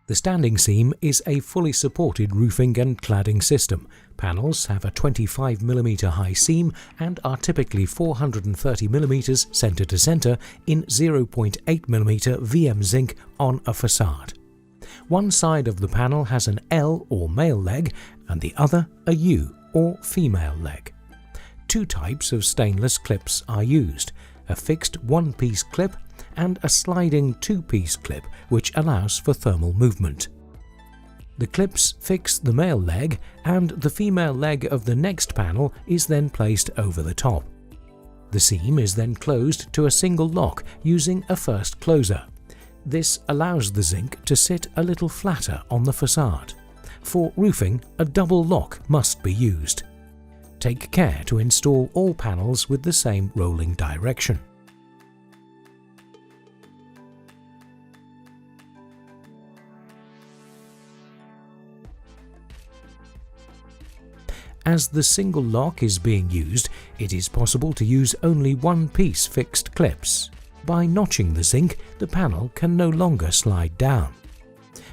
The standing seam is a fully supported roofing and cladding system. Panels have a 25mm high seam and are typically 430mm centre to centre in 0.8mm Vmzinc on a facade. One side of the panel has an L or male leg and the other a U or female leg. Two types of stainless clips are used, a fixed one-piece clip and a sliding two-piece clip which allows for thermal movement. The clips fix the male leg and the female leg of the next panel is then placed over the top. The seam is then closed to a single lock using a first closer. This allows the zinc to sit a little flatter on the facade. For roofing, a double lock must be used. Take care to install all panels with the same rolling direction. As the single lock is being used, it is possible to use only one-piece fixed clips. By notching the zinc, the panel can no longer slide down.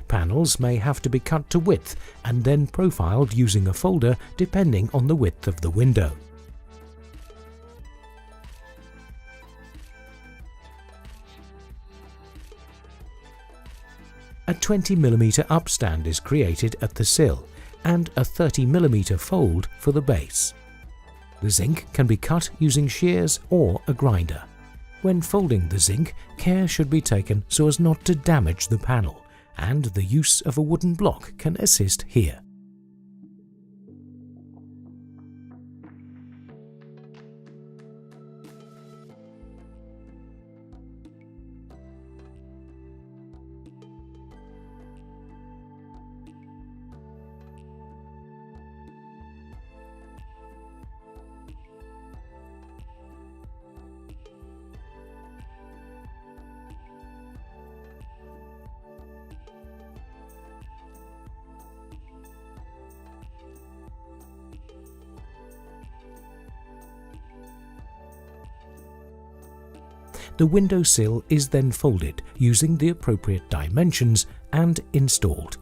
Panels may have to be cut to width and then profiled using a folder depending on the width of the window. A 20mm upstand is created at the sill and a 30mm fold for the base. The zinc can be cut using shears or a grinder. When folding the zinc, care should be taken so as not to damage the panel, and the use of a wooden block can assist here. The window sill is then folded using the appropriate dimensions and installed.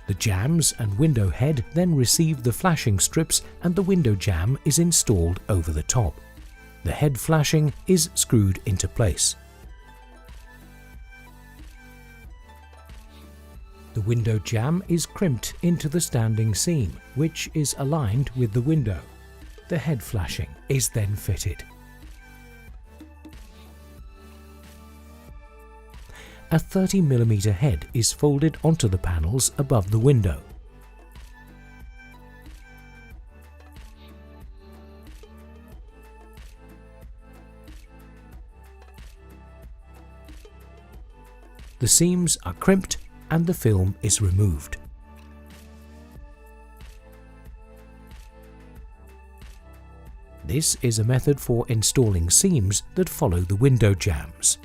The jambs and window head then receive the flashing strips and the window jamb is installed over the top. The head flashing is screwed into place. The window jamb is crimped into the standing seam, which is aligned with the window. The head flashing is then fitted. A 30mm head is folded onto the panels above the window. The seams are crimped and the film is removed. This is a method for installing seams that follow the window jambs.